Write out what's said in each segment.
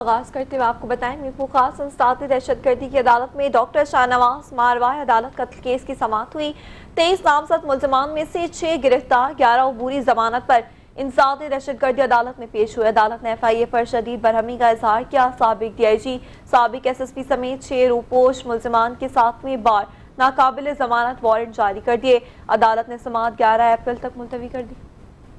आगाज करते हुए आपको बताएं, मीरपुर खास संस्थाती दहशतगर्दी की अदालत में डॉक्टर शाहनवाज मारवाह अदालत कत्ल केस की समाअत हुई। 23 नामजद मुल्जिमान में से 6 गिरफ्तार, 11 अबूरी जमानत पर इंसाती दहशतगर्दी अदालत में पेश हुए। अदालत ने FIA पर शदीद बरहमी का इजहार किया। साबिक DIG, साबिक SSP समेत 6 रूपोश मुल्जिमान के 7वीं बार नाकाबिल जमानत वारंट जारी कर दिए। अदालत ने समाअत 11 अप्रैल तक मुलतवी कर दी।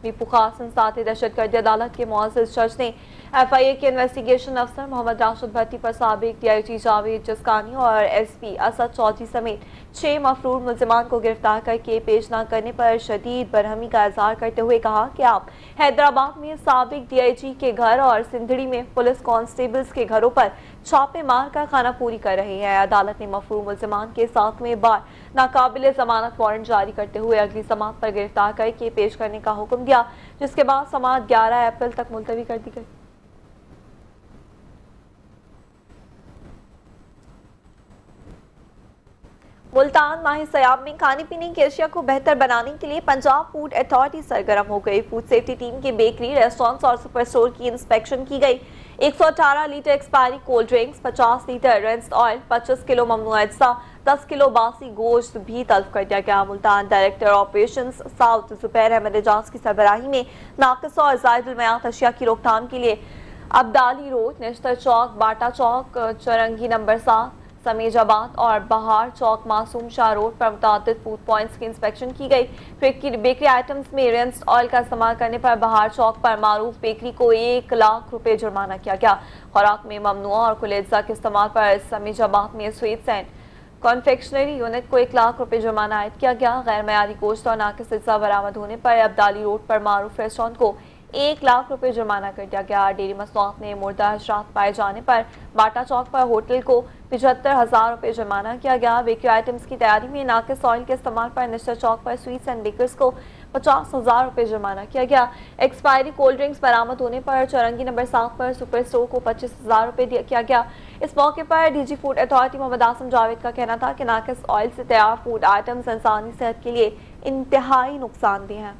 मीरपुर खास संस्थाती दहशतगर्दी अदालत के मुअज़्ज़िज़ जज ने FIA के इन्वेस्टिगेशन अफसर मोहम्मद राशिद भट्टी पर साबिक DIG जावेद जसकानी और SP असद चौधरी समेत 6 मफरूर मुल्जिमान को गिरफ्तार करके पेश न करने पर शदीद बरहमी का इजहार करते हुए कहा कि आप हैदराबाद में साबिक DIG के घर और सिंधड़ी में पुलिस कांस्टेबल्स के घरों पर छापे मार कर खाना पूरी कर रहे हैं। अदालत ने मफरूर मुल्जिमान के 7वें बार नाकाबिल जमानत वारंट जारी करते हुए अगली समाअत पर गिरफ्तार करके पेश करने का हुक्म दिया, जिसके बाद समाअत 11 अप्रैल तक मुलतवी कर दी गई। मुल्तान माही सयाब में खाने पीने की अशिया को बेहतर बनाने के लिए पंजाब फूड अथॉरिटी सरगर्म हो गई। फूड सेफ्टी टीम की बेकरी, रेस्टोरेंट्स और सुपर स्टोर की इंस्पेक्शन की गई। 118 litre expiry cold drinks, 50 litre rinsed oil, 25 kilo ममनू अज्जा, 10 किलो बासी गोश्त भी तल्फ कर दिया गया। Multan director operations south Zubair Ahmed Ejaz की सरबराही में नाकिस और जायदुल मयात अशिया की रोकथाम के लिए अब्दाली रोड, नेशनल चौक, बाटा चौक, चौरंगी नंबर 7, समेजाबाद और बहार चौक, मासूम शाह रोड पर मुतादिद फूड पॉइंट्स की इंस्पेक्शन की गई। बेकरी आइटम्स में रिंस्ड ऑयल का इस्तेमाल करने पर बहार चौक पर मारूफ बेकरी को 1 लाख रुपए जुर्माना किया गया। खुराक में ममनुआ और कुलेजा के इस्तेमाल पर समेजाबाद में स्वीट्स एंड कॉन्फेक्शनरी यूनिट को 1 लाख रुपए जुर्माना आयद किया गया। गैर मयारी गोश्त और नाकिस अज्जा बरामद होने पर अब्दाली रोड पर मारूफ रेस्टोरेंट को 1 लाख रुपए जुर्माना कर दिया गया। डेयरी मसनूआत में मुर्दा हशरात पाए जाने पर बाटा चौक पर होटल को 75,000 रुपए जुर्माना किया गया। बेकरी आइटम्स की तैयारी में नाकिस ऑयल के इस्तेमाल पर निश्चित चौक पर स्वीट्स एंड बेकर्स को 50,000 रुपए जुर्माना किया गया। एक्सपायरी कोल्ड ड्रिंक्स बरामद होने पर चौरंगी नंबर 7 पर सुपर स्टोर को 25,000 रुपए किया गया। इस मौके पर DG food authority Mohammad Asim Javed का कहना था कि नाकिस ऑयल से तैयार फूड आइटम्स इंसानी सेहत के लिए इंतहाई नुकसानदेह हैं।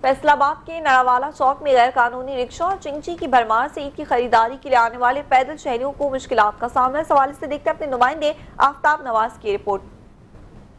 फैसलाबाद के नड़ावाला चौक में गैर कानूनी रिक्शा और चिंची की भरमार से ईद की खरीदारी के लिए आने वाले पैदल शहरियों को मुश्किलात का सामना। इस हवाले से देखते हैं अपने नुमाइंदे आफ्ताब नवाज की रिपोर्ट।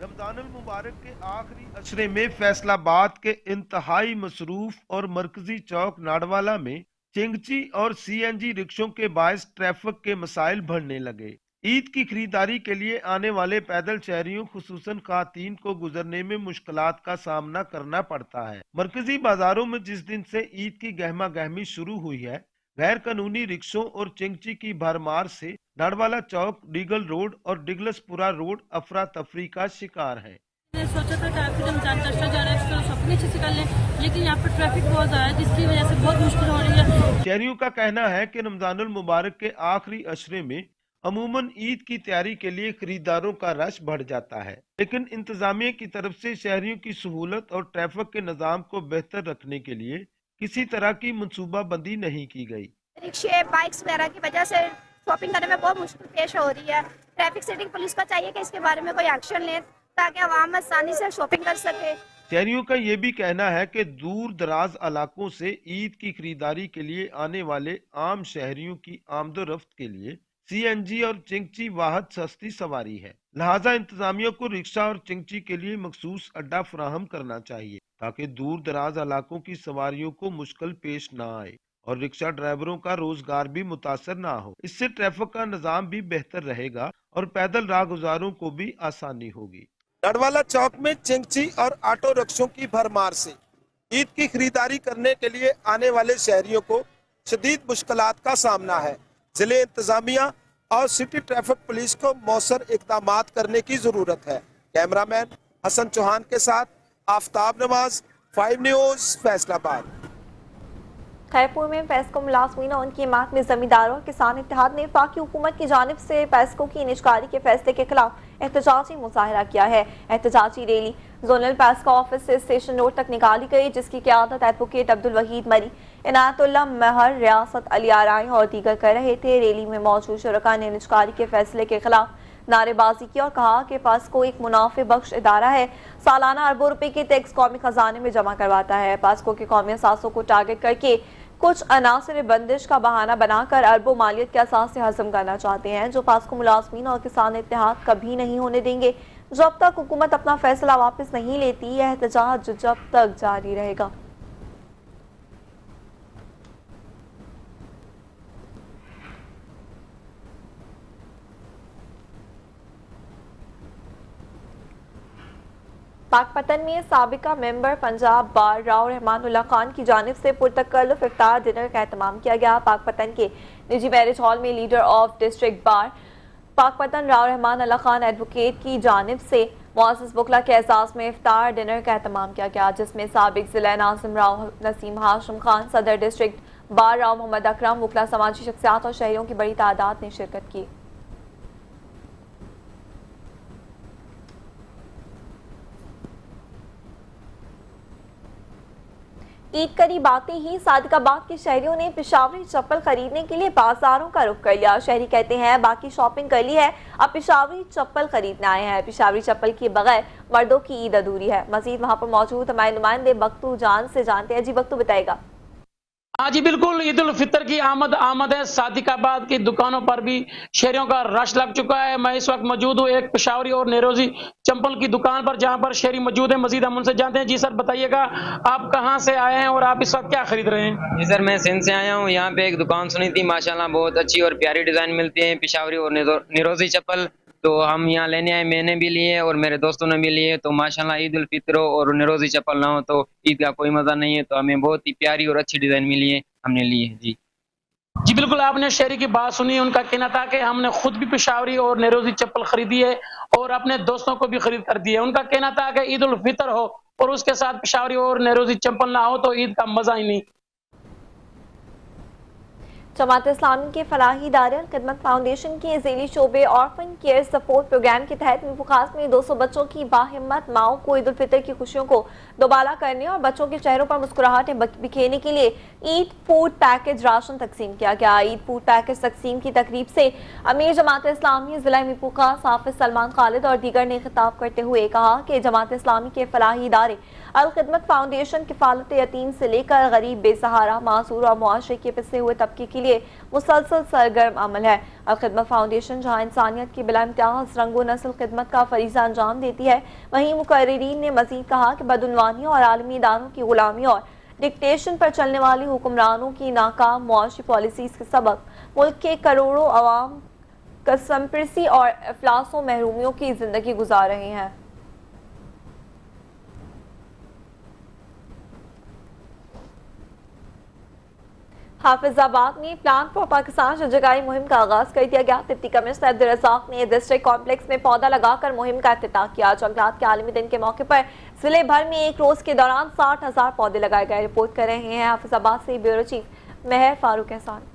रमजानुल मुबारक के आखिरी अशरे में फैसलाबाद के इंतहाई मसरूफ और मरकजी चौक नाडवाला में चिंगची और CNG रिक्शों के बायस ट्रैफिक के मसाइल बढ़ने लगे। ईद की खरीदारी के लिए आने वाले पैदल शहरियों खुसूसन खातीन को गुजरने में मुश्किलात का सामना करना पड़ता है। मरकजी बाजारों में जिस दिन से ईद की गहमा गहमी शुरू हुई है, गैर कानूनी रिक्शों और चिंगची की भरमार से नाडवाला चौक, डीगल रोड और डिगलसपुरा रोड अफरा तफरी का शिकार है। सोचा था कि आपके रमजान का अशरा जा रहा है, शॉपिंग अच्छे से कर लें, लेकिन यहाँ पर ट्रैफिक बहुत ज़्यादा है, जिसकी वजह से बहुत मुश्किल हो रही है। शहरियों का कहना है कि रमजानुल मुबारक के आखिरी अशरे में अमूमन ईद की तैयारी के लिए खरीदारों का रश बढ़ जाता है, लेकिन इंतजामिया की तरफ से शहरियों की सहूलत और ट्रैफिक के निज़ाम को बेहतर रखने के लिए किसी तरह की मंसूबा बंदी नहीं की गई। रिक्शे, बाइक्स वगैरह की वजह से शॉपिंग करने में बहुत मुश्किल पेश हो रही है। ट्रैफिक सेटिंग पुलिस को चाहिए कि इसके बारे में कोई एक्शन ले ताकि आवाम आसानी से शॉपिंग कर सके। शहरियों का ये भी कहना है कि दूर दराज इलाकों से ईद की खरीदारी के लिए आने वाले आम शहरियों की आमदोरफ्त के लिए CNG और चिंगची वाहद सस्ती सवारी है, लिहाजा इंतजामिया को रिक्शा और चिंगची के लिए मखसूस अड्डा फराहम करना चाहिए ताकि दूर दराज इलाकों की सवारियों को मुश्किल पेश न आए और रिक्शा ड्राइवरों का रोजगार भी मुतासर ना हो। इससे ट्रैफिक का निजाम भी बेहतर रहेगा और पैदल राहगुजारों को भी आसानी होगी। नडवाला चौक में चिंगची और ऑटो रिक्शों की भरमार से ईद की खरीदारी करने के लिए आने वाले शहरियों को शदीद मुश्किलात का सामना है। जिले इंतजामिया और सिटी ट्रैफिक पुलिस को मौसर इकदामात करने की जरूरत है। कैमरामैन हसन चौहान के साथ आफ्ताब नवाज, 5 न्यूज़, फैसलाबाद। खैरपुर में पेस्को मुलाजमीन और उनकी हिमायत में जमींदारों और किसान इत्तेहाद ने पाकि हुकूमत की जानिब से पेस्को की निजकारी के फैसले के खिलाफ एहतजाजी मुजाहरा किया है। एहतजाजी रैली जोनल पेस्को ऑफिस से स्टेशन रोड तक निकाली गई, जिसकी क़यादत एडवोकेट अब्दुल वहीद मरी, इनायतुल्लाह महर, रियासत अली आराई और दीगर कर रहे थे। रैली में मौजूद शुरका ने निजकारी के फैसले के खिलाफ नारेबाजी की और कहा कि पास्को एक मुनाफे बख्श इदारा है, सालाना अरबों रुपए के टैक्स कौमी खजाने में जमा करवाता है। पास्को के कौमी असासों को टारगेट करके कुछ अनासर बंदिश का बहाना बनाकर अरबों मालियत के असास से हजम करना चाहते हैं, जो पास्को मुलाजमीन और किसान इत्तेहाद कभी नहीं होने देंगे। जब तक हुकूमत अपना फैसला वापस नहीं लेती, यह एहतजाज जब तक जारी रहेगा। पाकपतन में साबिका मेंबर पंजाब बार राव रहमानुल्लाह खान की जानिब से पुरतकल्लुफ इफ्तार डिनर का एहतमाम किया गया। पाकपतन के निजी मैरिज हॉल में leader of district bar Pakpattan Rao Rahmanullah Khan advocate की जानिब से मुअज़्ज़ज़ वकला के एजाज़ में इफ्तार डिनर का एहतमाम किया गया, जिसमें साबिक जिला नाज़िम राव नसीम हाशिम खान, सदर डिस्ट्रिक्ट बार राव मोहम्मद अकरम, वकला, समाजी शख्सियात और शहरियों की बड़ी तादाद ने शिरकत की। ईद करीब आते ही सादिकाबाद के शहरियों ने पेशावरी चप्पल खरीदने के लिए बाजारों का रुख कर लिया। शहरी कहते हैं बाकी शॉपिंग कर ली है, अब पेशावरी चप्पल खरीदने आए हैं। पेशावरी चप्पल के बगैर मर्दों की ईद अधूरी है। मजीद वहां पर मौजूद हमारे नुमाइंदे बख्तू जान से जानते हैं। जी बख्तू, बताएगा। हाँ जी बिल्कुल, ईद उल फितर की आमद है। सादिकाबाद की दुकानों पर भी शहरियों का रश लग चुका है। मैं इस वक्त मौजूद हूँ एक पेशावरी और नेरोजी चंपल की दुकान पर, जहां पर शहरी मौजूद है। मजीद हम उनसे जानते हैं। जी सर, बताइएगा आप कहां से आए हैं और आप इस वक्त क्या खरीद रहे हैं? जी सर, मैं सिंध से आया हूँ। यहाँ पे एक दुकान सुनी थी, माशाल्लाह बहुत अच्छी और प्यारी डिजाइन मिलती है, पेशावरी और नेरोजी चप्पल। तो हम यहाँ लेने आए, मैंने भी लिए और मेरे दोस्तों ने भी लिए। तो माशाल्लाह ईद उल फितर और नेरोजी चप्पल ना हो तो ईद का कोई मजा नहीं है। तो हमें बहुत ही प्यारी और अच्छी डिजाइन मिली है, हमने ली है। जी बिल्कुल, आपने शहरी की बात सुनी। उनका कहना था कि हमने खुद भी पेशावरी और नेरोजी चप्पल खरीदी है और अपने दोस्तों को भी खरीद कर दी है। उनका कहना था कि ईद उल फितर हो और उसके साथ पेशावरी और नेरोजी चप्पल ना हो तो ईद का मजा ही नहीं। जमात इस्लामी के फलाही इदारे खिदमत फाउंडेशन के ज़ेली शोबे ऑर्फन केयर सपोर्ट प्रोग्राम के तहत मीरपुर में 200 बच्चों की बाहिम्मत माओं को ईद उल फितर की खुशियों को दोबारा करने और बच्चों के चेहरों पर मुस्कुराहटें बिखेरने के लिए ईद फूड पैकेज राशन तकसीम किया गया। ईद फूड पैकेज तकसीम की तकरीब से अमीर जमात इस्लामी ज़िला मीरपुर हाफिज सलमान खालिद और दीगर ने खिताब करते हुए कहा कि जमात इस्लामी के फलाही इदारे अल खिदमत फाउंडेशन किफालत यतीम से लेकर गरीब, बेसहारा, मासूर और मुआशरे के पिछड़े हुए तबके के लिए मुसलसल सरगर्म अमल है। अल खिदमत फाउंडेशन जहां इंसानियत की बिला इम्तियाज रंगो नस्ल खिदमत का फरीजा अंजाम देती है, वहीं मुकर्रिरीन ने मजीद कहा कि बदउनवानी और आलमी इदारों की गुलामी और डिक्टेशन पर चलने वाली हुक्मरानों की नाकाम मुआशी पॉलिसीज के सबब मुल्क के करोड़ों अवाम कसमपरसी और अफलासों महरूमियों की जिंदगी गुजार रहे हैं। हाफिजाबाद में प्लान फॉर पाकिस्तान शजरकारी मुहिम का आगाज कर दिया गया। डिप्टी कमिश्नर अब्दुल रज़ाक ने डिस्ट्रिक्ट कॉम्प्लेक्स में पौधा लगाकर मुहिम का इफ्तिताह किया। जंगलात के आलमी दिन के मौके पर जिले भर में एक रोज के दौरान 60,000 पौधे लगाए गए। रिपोर्ट कर रहे हैं हाफिजाबाद से ब्यूरो चीफ मेहर फारूक एहसान।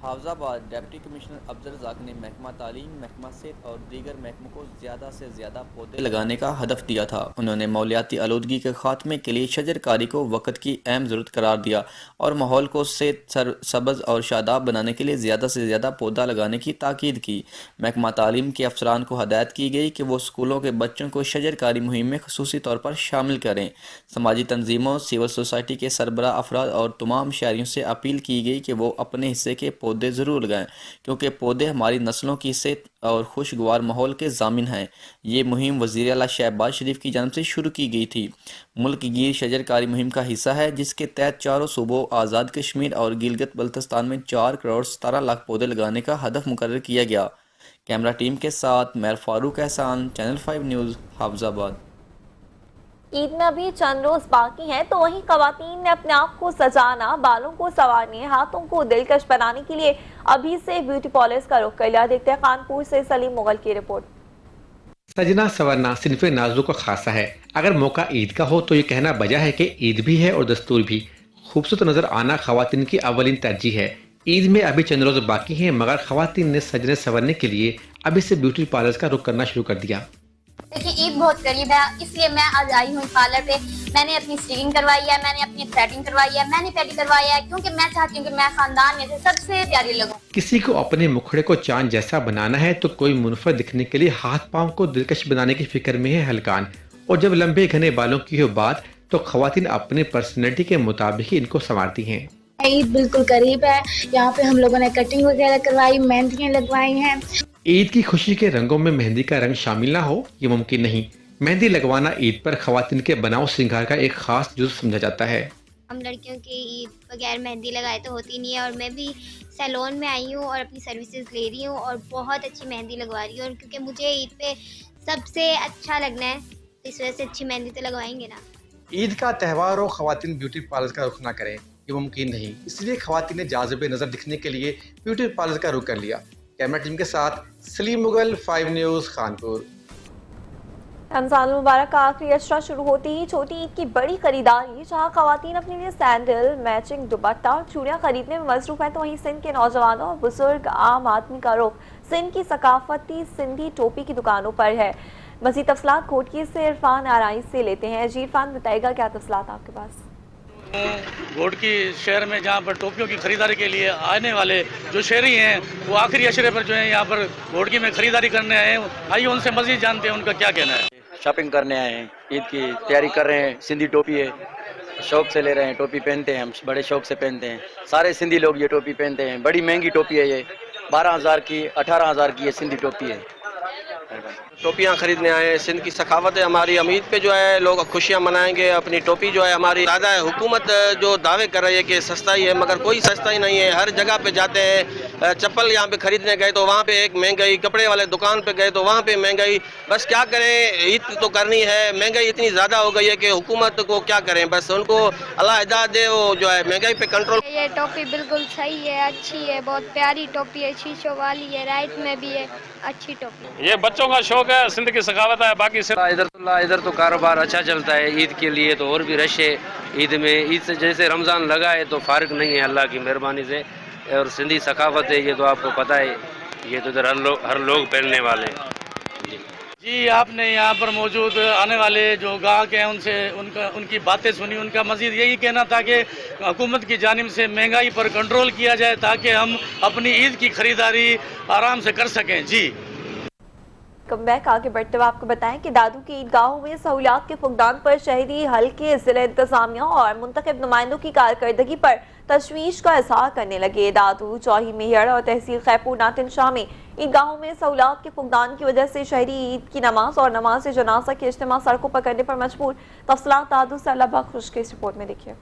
हाफिजाबाद डिप्टी कमिश्नर अब्दुल रज़ाक ने महकमा तालीम, महकमा सेहत और दीगर महकमों को ज़्यादा से ज़्यादा पौधे लगाने का हदफ दिया था। उन्होंने माहौलियाती आलूदगी के खात्मे के लिए शजरकारी को वक्त की अहम ज़रूरत करार दिया और माहौल को सेहत सबज़ और शादाब बनाने के लिए ज़्यादा से ज़्यादा पौधा लगाने की ताकीद की। महकमा तालीम के अफसरान को हदायत की गई कि वो स्कूलों के बच्चों को शजरकारी मुहिम में खसूसी तौर पर शामिल करें। समाजी तंजीमों, सिविल सोसाइटी के सरबराह अफराद और तमाम शहरियों से अपील की गई कि वो अपने हिस्से के पौधे ज़रूर लगाएं, क्योंकि पौधे हमारी नस्लों की सेहत और खुशगवार माहौल के ज़ामिन हैं। ये मुहिम वज़ीर आला शहबाज शरीफ की जानब से शुरू की गई थी। मुल्क गिर शजरकारी मुहिम का हिस्सा है, जिसके तहत चारों सूबों आज़ाद कश्मीर और गिलगित बल्तिस्तान में 4 करोड़ 17 लाख पौधे लगाने का हदफ मुकर्रर किया गया। कैमरा टीम के साथ मेहर फारूक एहसान, चैनल 5 न्यूज़, हाफिजाबाद। ईद में अभी चंद रोज बाकी हैं, तो वहीं खवातीन ने अपने आप को सजाना, बालों को संवारने, हाथों को दिलकश बनाने के लिए अभी से ब्यूटी पार्लर्स का रुख कर लिया। देखते हैं कानपुर से सलीम मुगल की रिपोर्ट। सजना संवरना सिन्फ़े नाजुक का खासा है। अगर मौका ईद का हो तो ये कहना बजा है कि ईद भी है और दस्तूर भी। खूबसूरत नजर आना खवातीन की अवलिन तरजीह है। ईद में अभी चंद रोज बाकी हैं, मगर खवातीन ने सजने संवरने के लिए अभी से ब्यूटी पार्लर्स का रुख करना शुरू कर दिया। देखिए ईद बहुत करीब है, इसलिए मैं आज आई हूँ पार्लर पे। मैंने अपनी स्टिचिंग करवाई है, मैंने अपनी थ्रेडिंग करवाई है, मैंने पेडी करवाया है, क्योंकि मैं चाहती हूँ कि मैं खानदान में से सबसे प्यारी लगूं। किसी को अपने मुखड़े को चांद जैसा बनाना है तो कोई मुनफर दिखने के लिए हाथ पांव को दिलकश बनाने की फिक्र में है हलकान। और जब लंबे घने बालों की हो बात तो खवातीन अपने पर्सनैलिटी के मुताबिक ही इनको संवारती हैं। ईद बिल्कुल करीब है, यहाँ पे हम लोगों ने कटिंग वगैरह करवाई, मेहंदियाँ लगवाई हैं। ईद की खुशी के रंगों में मेहंदी का रंग शामिल ना हो ये मुमकिन नहीं। मेहंदी लगवाना ईद पर खवातीन के बनाव श्रृंगार का एक खास जुज़ समझा जाता है। हम लड़कियों की ईद बगैर मेहंदी लगाए तो होती नहीं है, और मैं भी सैलून में आई हूँ और अपनी सर्विसेज ले रही हूँ और बहुत अच्छी मेहंदी लगवा रही हूँ। और क्योंकि मुझे ईद पे सबसे अच्छा लगना है, इस वजह से अच्छी मेहंदी तो लगवाएंगे ना। ईद का त्यौहार हो खवातीन ब्यूटी पार्लर का रुख ना करें ये मुमकिन नहीं, इसलिए खवातीन ने जाज़िब नज़र दिखने के लिए ब्यूटी पार्लर का रुख कर लिया। कैमरा टीम के साथ सलीम मुगल, 5 न्यूज़, कानपुर। रमजान मुबारक का आखिरी अशरा शुरू होती ही छोटी ईद की बड़ी खरीदारी, जहां खवातीन अपने लिए सैंडल, मैचिंग दुपट्टा और चूड़ियां खरीदने में मसरूफ है, तो वहीं सिंध के नौजवानों और बुजुर्ग आम आदमी का रुख सिंध की सकाफती सिंधी टोपी की दुकानों पर है। मज़ीद तफसलात कोटकी से इरफान आराई से लेते हैं। जी इरफान, बताएगा क्या तफसलात आपके पास? घोटकी शहर में जहाँ पर टोपियों की खरीदारी के लिए आने वाले जो शहरी हैं वो आखिरी अशरे पर जो है यहाँ पर घोटकी में खरीदारी करने आए हैं। आइए उनसे मज़ीद जानते हैं उनका क्या कहना है। शॉपिंग करने आए हैं, ईद की तैयारी कर रहे हैं। सिंधी टोपी है, शौक से ले रहे हैं, टोपी पहनते हैं, हम बड़े शौक से पहनते हैं। सारे सिंधी लोग ये टोपी पहनते हैं। बड़ी महंगी टोपी है ये, 12,000 की, 18,000 की ये सिंधी टोपी है। टोपियाँ खरीदने आए हैं। सिंध की सखावत है हमारी, हम ईद पे जो है लोग खुशियाँ मनाएंगे। अपनी टोपी जो है हमारी ज़्यादा है। हुकूमत जो दावे कर रही है कि सस्ताई है, मगर कोई सस्ताई नहीं है। हर जगह पे जाते हैं, चप्पल यहाँ पे खरीदने गए तो वहाँ पे एक महंगाई, कपड़े वाले दुकान पे गए तो वहाँ पे महंगाई। बस क्या करें, ईद तो करनी है, महंगाई इतनी ज़्यादा हो गई है कि हुकूमत को क्या करें, बस उनको अल्लाह हिदायत दे, वो जो है महंगाई पे कंट्रोल। ये टोपी बिल्कुल सही है, अच्छी है, बहुत प्यारी टोपी है, शीशों वाली है, राइट में भी है, अच्छी टोपी। ये बच्चों का शौक है, सिंध की सखावत है। बाकी इधर तो कारोबार अच्छा चलता है। ईद के लिए तो और भी रश है ईद में। ईद से जैसे रमज़ान लगा है तो फारिग नहीं है अल्लाह की मेहरबानी से। और सिंधी सखावत है, ये तो आपको पता है, ये तो इधर हर लोग पहनने वाले हैं। जी, आपने यहाँ पर मौजूद आने वाले जो ग्राहक हैं उनसे उनकी बातें सुनी। उनका मजीद यही कहना था कि हुकूमत की जानिब से महंगाई पर कंट्रोल किया जाए ताकि हम अपनी ईद की खरीदारी आराम से कर सकें। जी कम बैक आगे बढ़ते हुए आपको बताएं कि दादू की ईदगाहों में सहूलियात के फुकदान पर शहरी हल्के जिला इंतजामिया और मुंतखब नुमाइंदों की कारकर्दगी पर तशवीश का इजहार करने लगे। दादू, चौही, मेहड़ और तहसील खैपुर नातिन शाह में ईदगाहों में सहूलियात के फुकदान की वजह से शहरी ईद की नमाज और नमाज जनाजा के इज्तिमा सड़कों पर करने पर मजबूर। तफसलात दादू से अल्लाह बख्श की इस रिपोर्ट में देखिए।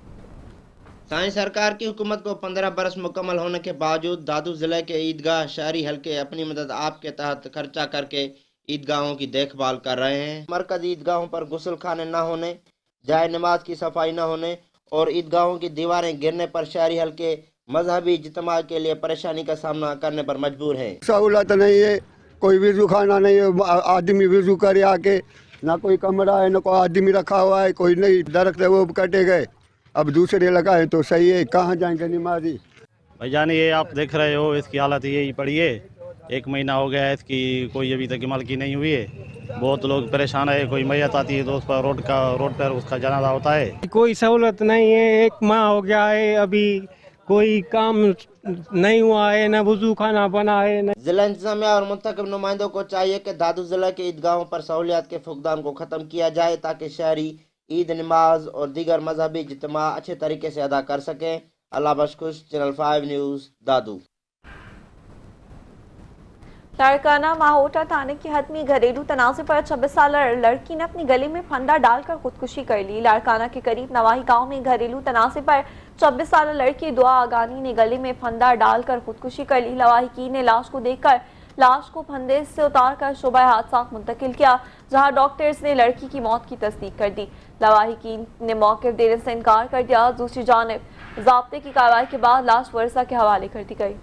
साईं सरकार की हुकूमत को 15 बरस मुकम्मल होने के बावजूद दादू जिले के ईदगाह शहरी हल्के अपनी मदद आप के तहत खर्चा करके ईदगाहों की देखभाल कर रहे हैं। मरकजी ईदगाहों पर गुस्ल खाने न होने, जाए नमाज की सफाई न होने और ईदगाहों की दीवारें गिरने पर शहरी हल्के मजहबी इज्तिमा के लिए परेशानी का सामना करने पर मजबूर है। सहूलत नहीं है, कोई वज़ू खाना नहीं है, आदमी वज़ू करे आके, ना कोई कमरा है, ना कोई आदमी रखा हुआ है, कोई नहीं। दरख्त है वो कटे गए, अब दूसरे लगाए तो सही है, कहाँ जाएंगे नमाजी। भाईजान ये आप देख रहे हो, इसकी हालत यही पड़ी है। 1 महीना हो गया है, इसकी कोई अभी तक इमाल की नहीं हुई है। बहुत लोग परेशान है। कोई मैयत आती है तो उस पर रोड पर उसका जनाजा होता है। कोई सहूलत नहीं है, 1 माह हो गया है, अभी कोई काम नहीं हुआ है, न वुजू खाना बना है। जिला इंतजामिया और मुंतखब नुमाइंदों को चाहिए कि दादू जिला के ईदगाहों पर सहूलियात के फुकदान को ख़त्म किया जाए ताकि शहरी ईद, नमाज और दीगर मजहबी इज्तिमा अच्छे तरीके से अदा कर सकें। अल्लाह बख्श, चैनल 5 न्यूज़, दादू। लाड़काना माहोटा थाने की हतमी घरेलू तनाज़े पर 26 साल लड़की ने अपनी गले में फंदा डालकर खुदकुशी कर ली। लाड़काना के करीब नवाही गांव में घरेलू तनाज़े पर 26 साल लड़की दुआ आगानी ने गले में फंदा डालकर खुदकुशी कर ली। लवाहिकीन ने लाश को देखकर लाश को फंदे से उतारकर शोबा हादसात मुंतकिल किया, जहां डॉक्टर्स ने लड़की की मौत की तस्दीक कर दी। लवाहिकीन ने मौके देने से इनकार कर दिया। दूसरी जानिब ज़ाब्ते की कार्रवाई के बाद लाश वर्षा के हवाले कर दी गई।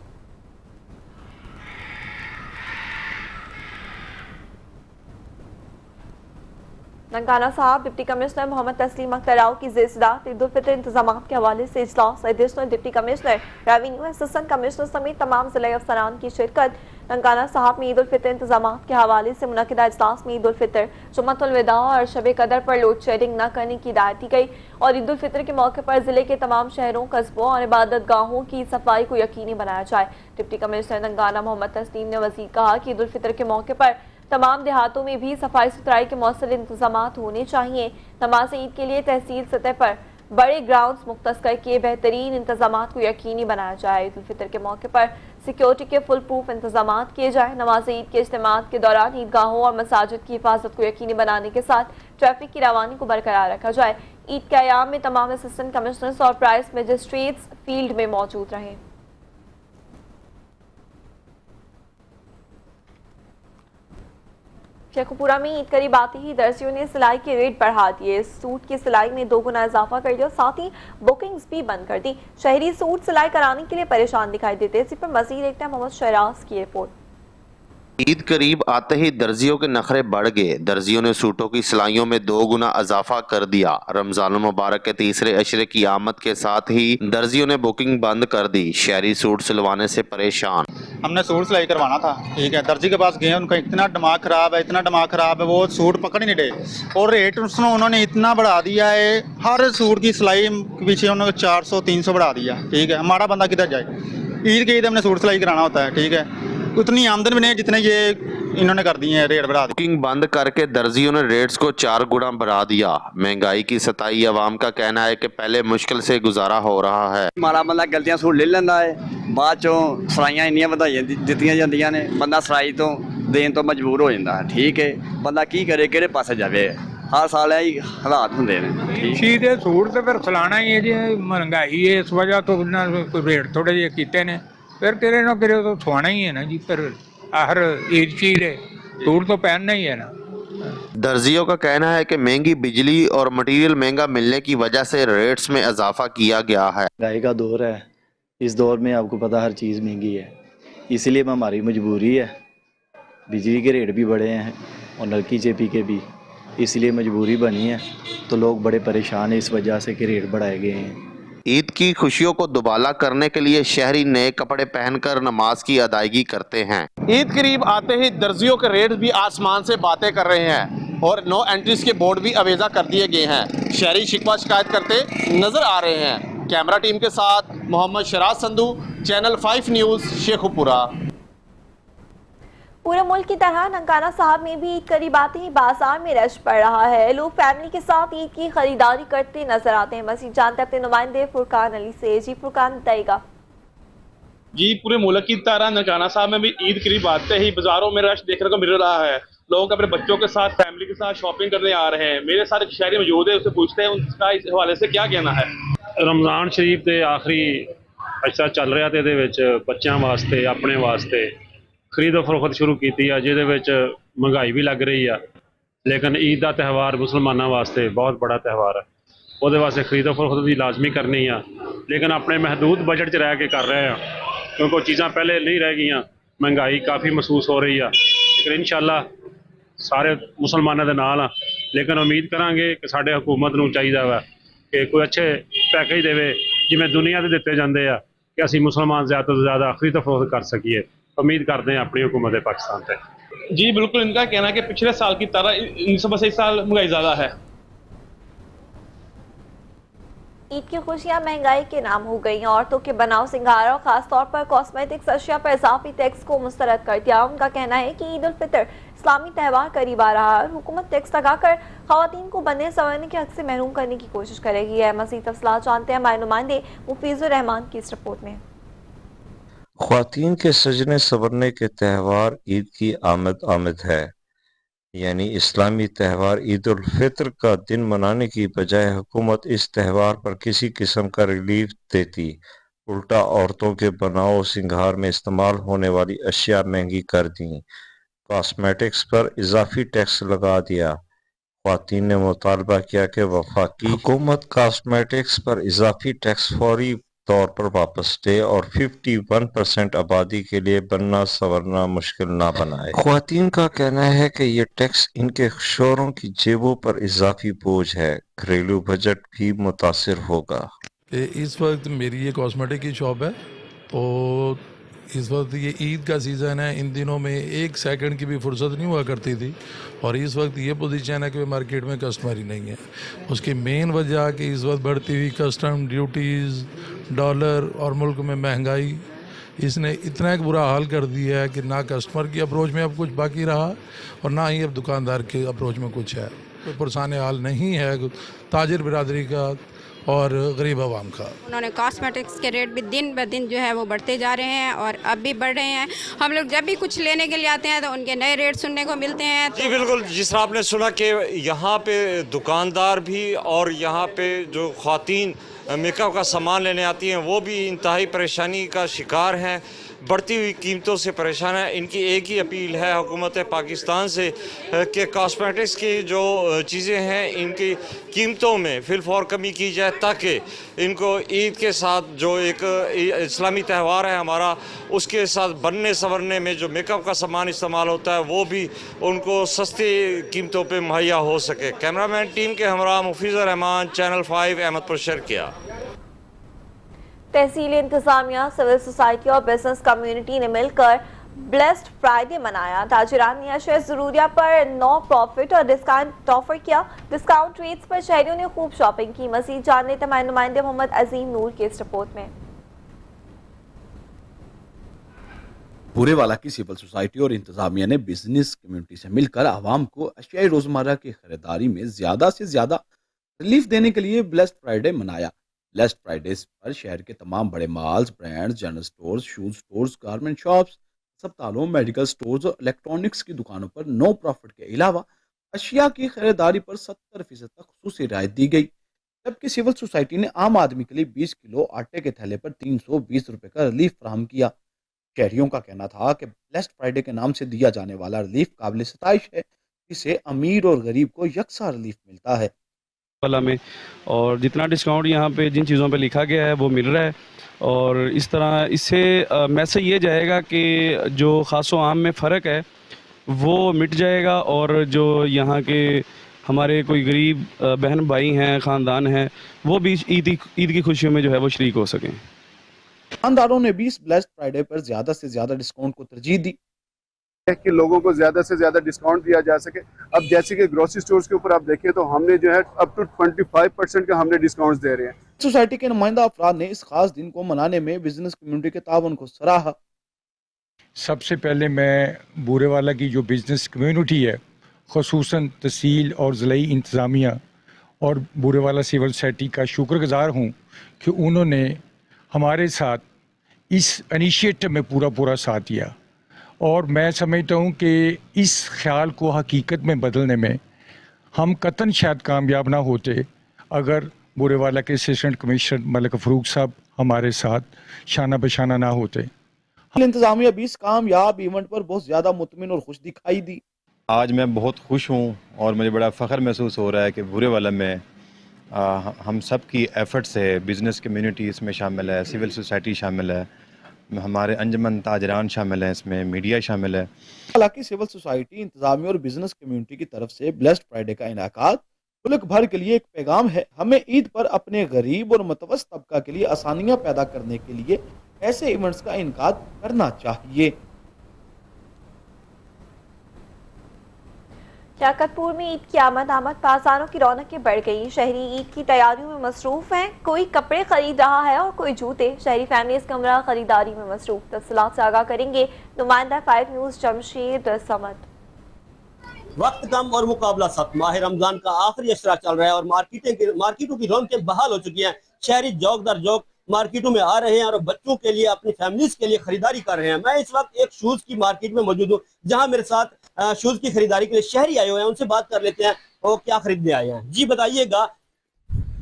ननकाना साहब डिप्टी कमिश्नर मोहम्मद तस्लीम अख्तर राव की ज़ेरसदारत ईद उल फितर इंतजाम के हवाले से इजलास, additional deputy commissioner, revenue, assistant commissioner समेत तमाम जिला अफसरान की शिरकत। ननकाना साहब में ईद उल फितर इंतजाम के हवाले से मुनक़िदा इजलास में ईद उल फितर, जुम्मतुल विदा और शब कदर पर लोड शेडिंग न करने की हिदायत दी गई और ईद उल फितर के मौके पर जिले के तमाम शहरों, कस्बों और इबादत गाहों की सफाई को यकीनी बनाया जाए। डिप्टी कमिश्नर ननकाना मोहम्मद तस्लीम ने मज़ीद कहा कि ईद उल फितर के मौके पर तमाम देहातों में भी सफाई सुथराई के मौसर इंतजाम होने चाहिए। नमाज ईद के लिए तहसील सतह पर बड़े ग्राउंड्स मुख्तस करके बेहतरीन इंतजाम को यकीनी बनाया जाए। ईद उल फितर के मौके पर सिक्योरिटी के फुल प्रूफ इंतजाम किए जाए। नमाज ईद के इज्तिमात के दौरान ईदगाहों और मसाजिद की हिफाजत को यकीनी बनाने के साथ ट्रैफिक की रवानी को बरकरार रखा जाए। ईद के अयाम में तमाम असिस्टेंट कमिश्नर्स और प्राइस मजिस्ट्रेट्स फील्ड में मौजूद रहे। शेखुपुरा में ईद करीब आते ही दर्जियों ने सिलाई के रेट बढ़ा दिए। सूट की सिलाई में 2 गुना इजाफा कर दिया, साथ ही बुकिंग्स भी बंद कर दी। शहरी सूट सिलाई कराने के लिए परेशान दिखाई देते। इसी पर मजीद देखते हैं मोहम्मद शराज की रिपोर्ट। ईद करीब आते ही दर्जियों के नखरे बढ़ गए। दर्जियों ने सूटों की सिलाइयों में 2 गुना इजाफा कर दिया। रमजान मुबारक के तीसरे अशरे की आमद के साथ ही दर्जियों ने बुकिंग बंद कर दी। शहरी सूट सिलवाने से परेशान। हमने सूट सिलाई करवाना था, ठीक है, दर्जी के पास गए, उनका इतना दिमाग खराब है, इतना दिमाग खराब है, वो सूट पकड़ ही नहीं रहे और रेट उन्होंने इतना बढ़ा दिया है। हर सूट की सिलाई के पीछे उन्होंने 400-300 बढ़ा दिया, ठीक है। हमारा बंदा किधर जाए? ईद के ईद हमने सूट सिलाई कराना होता है, ठीक है। उतनी आमदन भी नहीं जितने ये इन्होंने कर दी है, रेट बढ़ा दी। बुकिंग बंद करके दर्जियों ने रेट्स को 4 गुना बढ़ा दिया। महंगाई की सताई अवाम का कहना है कि पहले मुश्किल से गुजारा हो रहा है। माड़ा बंदा गलतियां सूट ले लेंदा है, बाद चों सलाइयां इन्नियां वधाइयां दित्तियां जांदियां ने, बंदा सलाई तो देन तो मजबूर हो जाता है, ठीक है। बंदा की करे, किहड़े पासे जावे? हर साल ही हालात होंदे ने। सीधे सूट तो फिर सिलाना ही है जी, महंगाई है, इस वजह तो कोई रेट थोड़े जे कीते ने, फिर किरे ना किरे तो सुहाना ही है ना जी। फिर हर ईद चीज है, सूट तो पहनना ही है ना। दर्जियों का कहना है कि महंगी बिजली और मटेरियल महंगा मिलने की वजह से रेट्स में इजाफा किया गया है। महंगाई का दौर है, इस दौर में आपको पता हर चीज़ महंगी है, इसलिए हमारी मजबूरी है। बिजली के रेट भी बढ़े हैं और नलकी चेपी के भी, इसलिए मजबूरी बनी है। तो लोग बड़े परेशान हैं इस वजह से कि रेट बढ़ाए गए हैं। ईद की खुशियों को दुबाला करने के लिए शहरी नए कपड़े पहनकर नमाज की अदायगी करते हैं। ईद करीब आते ही दर्जियों के रेट भी आसमान से बातें कर रहे हैं और नो एंट्रीज के बोर्ड भी अवेजा कर दिए गए हैं। शहरी शिकवा शिकायत करते नजर आ रहे हैं। कैमरा टीम के साथ मोहम्मद शराज संधू, चैनल 5 न्यूज़, शेखुपुरा। पूरे मुल्क की तरह ननकाना साहब में भी ईद करीब आते ही बाजार में रश पड़ रहा है। लोग फैमिली के साथ ईद की खरीदारी करते नजर आते हैं। मसीह जानते अपने नुमाइंदे फुरकान अली से। जी फुरकान बताएगा। जी, पूरे मुल्क की तरह ननकाना साहब में भी ईद करीब आते ही बाजारों में रश देखने को मिल रहा है। लोग अपने बच्चों के साथ, फैमिली के साथ शॉपिंग करने आ रहे हैं। मेरे साथ एक शहरी मौजूद है, उससे पूछते हैं उनका इस हवाले से क्या कहना है। रमज़ान शरीफ के आखिरी अच्छा चल रहा तो ये बच्चों वास्ते, अपने वास्ते खरीदो फरोख्त शुरू की है, जिहदे महंगाई भी लग रही है। लेकिन ईद का त्यौहार मुसलमानों वास्ते बहुत बड़ा त्यौहार है, वो वास्ते खरीदो फरोख्त भी लाजमी करनी है। लेकिन अपने महदूद बजट च रह के कर रहे हैं, क्योंकि चीज़ां पहले नहीं रह गई। महंगाई काफ़ी महसूस हो रही है, लेकिन इंशाअल्लाह सारे मुसलमानों के नाल आ। लेकिन उम्मीद करांगे कि साडे हुकूमत नूं चाहिदा वा कि कोई अच्छे पैकेज देवे, जिवें दुनिया ते दित्ते जांदे आ, कि असीं मुसलमान ज़्यादा तो ज़्यादा खरीदो फरोख्त कर सकीए। उम्मीद करते हैं अपनी हुकूमत पाकिस्तान से। जी बिल्कुल, इनका कहना है कि पिछले साल की तरह इस साल महंगाई ज़्यादा है। ईद की खुशियां महंगाई के नाम हो गई। औरतों के बनाव सिंगार और खासतौर पर कॉस्मेटिक्स अशिया पर इजाफी टैक्स को मुस्तरद कर दिया। उनका कहना है कि ईद उल फितर इस्लामी त्यौहार करीब आ रहा है, हुकूमत टैक्स लगाकर खवातीन को बनने संवरने के हक से महरूम करने की कोशिश कर रही है। मज़ीद तफसीलात जानते हैं हमारे नुमाइंदे मुफीजुर रहमान की इस रिपोर्ट में। ख्वातीन के सजने संवरने के त्यौहार ईद की आमद है, यानी इस्लामी त्यौहार ईद उल फितर का दिन मनाने की बजाय हुकूमत इस त्यौहार पर किसी किस्म का रिलीफ देती, उल्टा औरतों के बनाव सिंगार में इस्तेमाल होने वाली अशिया महंगी कर दी, कॉस्मेटिक्स पर इजाफी टैक्स लगा दिया। ख्वातीन ने मुतालबा किया कि वफाकी हुकूमत कॉस्मेटिक्स पर इजाफी टैक्स फौरी तौर पर वापस ले और 51% आबादी के लिए बनना संवरना मुश्किल ना बनाए। ख्वातीन का कहना है कि ये टैक्स इनके शोहरों की जेबों पर इजाफी बोझ है, घरेलू बजट भी मुतासिर होगा। इस वक्त मेरी ये कॉस्मेटिक की शॉप है, तो इस वक्त ये ईद का सीज़न है, इन दिनों में एक सेकंड की भी फुर्सत नहीं हुआ करती थी और इस वक्त ये पोजीशन है कि मार्केट में कस्टमर ही नहीं है। उसकी मेन वजह कि इस वक्त बढ़ती हुई कस्टम ड्यूटीज़, डॉलर और मुल्क में महंगाई, इसने इतना एक बुरा हाल कर दिया है कि ना कस्टमर की अप्रोच में अब कुछ बाकी रहा और ना ही अब दुकानदार के अप्रोच में कुछ है। कोई पुरसान हाल नहीं है ताजिर बिरादरी का और गरीब आवाम का। उन्होंने कॉस्मेटिक्स के रेट भी दिन ब दिन जो है वो बढ़ते जा रहे हैं और अब भी बढ़ रहे हैं। हम लोग जब भी कुछ लेने के लिए आते हैं तो उनके नए रेट सुनने को मिलते हैं। जी बिल्कुल, जिस तरह आपने सुना कि यहाँ पे दुकानदार भी और यहाँ पे जो ख़वातीन मेकअप का सामान लेने आती हैं वो भी इंतहाई परेशानी का शिकार हैं, बढ़ती हुई कीमतों से परेशान है। इनकी एक ही अपील है हुकूमत पाकिस्तान से कि कॉस्मेटिक्स की जो चीज़ें हैं इनकी कीमतों में फिलफौर कमी की जाए ताकि इनको ईद के साथ जो एक इस्लामी त्यौहार है हमारा, उसके साथ बनने संवरने में जो मेकअप का सामान इस्तेमाल होता है वो भी उनको सस्ती कीमतों पे मुहैया हो सके। कैमरामैन टीम के हमरा मुफीज़ुर रहमान, चैनल 5 अहमदपुर शर्किया। तहसील इंतजामिया, सिविल सोसाइटी और बिजनेस कम्युनिटी ने मिलकर ब्लेस्ड फ्राइडे मनाया। ताजिरान ने अशया ज़रूरिया पर नो प्रॉफिट और डिस्काउंट ऑफर किया। डिस्काउंट रेट्स पर शहरियों ने खूब शॉपिंग की। मज़ीद जान लेते हैं नुमाइंदे मोहम्मद अजीम नूर के इस रिपोर्ट में। बुरेवाला की सिविल सोसाइटी और इंतजामिया ने बिजनेस कम्युनिटी से मिलकर आवाम को अशियाई रोजमर्रा की खरीदारी में ज्यादा से ज्यादा रिलीफ देने के लिए ब्लेस्ड फ्राइडे मनाया। ब्लेस्ड फ्राइडेज पर शहर के तमाम बड़े malls, brands, general stores, shoes stores, garment shops, अस्पतालों, मेडिकल स्टोर्स और इलेक्ट्रॉनिक्स की दुकानों पर नो प्रॉफिट के अलावा अशिया की खरीदारी पर 70% तक खुसूसी रियायत दी गई। जबकि सिविल सोसाइटी ने आम आदमी के लिए 20 किलो आटे के थैले पर 320 रुपए का रिलीफ फराहम किया। शहरियों का कहना था कि ब्लेस्ड फ्राइडे के नाम से दिया जाने वाला रिलीफ काबिल सताइश है, जिससे अमीर और गरीब को यकसा रिलीफ मिलता है वाला में, और जितना डिस्काउंट यहाँ पे जिन चीज़ों पे लिखा गया है वो मिल रहा है। और इस तरह इससे मैसेज ये जाएगा कि जो ख़ासो आम में फ़र्क है वो मिट जाएगा और जो यहाँ के हमारे कोई गरीब बहन भाई हैं, ख़ानदान हैं, वो भी ईद की खुशियों में जो है वो शरीक हो सकें। दुकानदारों ने भी इस ब्लेस्ड फ्राइडे पर ज्यादा से ज्यादा डिस्काउंट को तरजीह दी कि लोगों को ज्यादा से ज्यादा डिस्काउंट दिया जा सके। अब जैसे कि ग्रोसरी स्टोर्स के ऊपर आप देखिए तो हमने जो है अप टू 25% का हमने डिस्काउंट दे रहे हैं। सोसाइटी के नुमाइंदा अफराद ने इस खास दिन को मनाने में बिजनेस कम्युनिटी के ताउन को सराहा। सबसे पहले मैं बुरेवाला की जो बिजनेस कम्युनिटी है, खुसूसन तहसील और ज़िलाई इंतज़ामिया और बुरेवाला सिविल सोसाइटी का शुक्रगुजार हूँ कि उन्होंने हमारे साथ इस इनिशिएटिव में पूरा साथ दिया। और मैं समझता हूँ कि इस ख्याल को हकीकत में बदलने में हम कतन शायद कामयाब ना होते अगर बुरेवाला के असिस्टेंट कमिश्नर मलिक फ़रूक साहब हमारे साथ शाना बशाना ना होते। इंतजामिया भी इस कामयाब इवेंट पर बहुत ज़्यादा मुतमिन और खुश दिखाई दी। आज मैं बहुत खुश हूँ और मुझे बड़ा फ़ख्र महसूस हो रहा है कि बुरेवाला में हम सब की एफ़र्ट्स है, बिज़नेस कम्युनिटी इसमें शामिल है, सिविल सोसाइटी शामिल है, हमारे अंजमन ताजरान शामिल है, इसमें मीडिया शामिल है। हालांकि सिविल सोसाइटी, इंतजामिया और बिजनेस कम्युनिटी की तरफ से ब्लेस्ड फ्राइडे का इनेकाद मुल्क भर के लिए एक पैगाम है। हमें ईद पर अपने गरीब और मुतवस्सित तबका के लिए आसानियां पैदा करने के लिए ऐसे इवेंट्स का इनेकाद करना चाहिए। लियाकतपुर में ईद की आमद बाजारों की रौनकें बढ़ गई। शहरी ईद की तैयारियों में मसरूफ हैं, कोई कपड़े खरीद रहा है और कोई जूते। शहरी फैमिलीज कमरा खरीदारी में मसरूफ। तफसीलात से आगाह करेंगे नुमाइंदा 5 न्यूज़ जमशेद समद। वक्त कम और मुकाबला सख्त। माह रमजान का आखिरी अशरा चल रहा है और मार्केटों की रौनकें बहाल हो चुकी हैं। शहरी जौक दर जौक मार्केटों में आ रहे हैं और बच्चों के लिए, अपनी फैमिलीज के लिए खरीदारी कर रहे हैं। मैं इस वक्त एक शूज की मार्केट में मौजूद हूँ, जहां मेरे साथ शूज की खरीदारी के लिए शहरी आए हुए हैं। उनसे बात कर लेते हैं वो क्या खरीदने आए हैं। जी बताइएगा।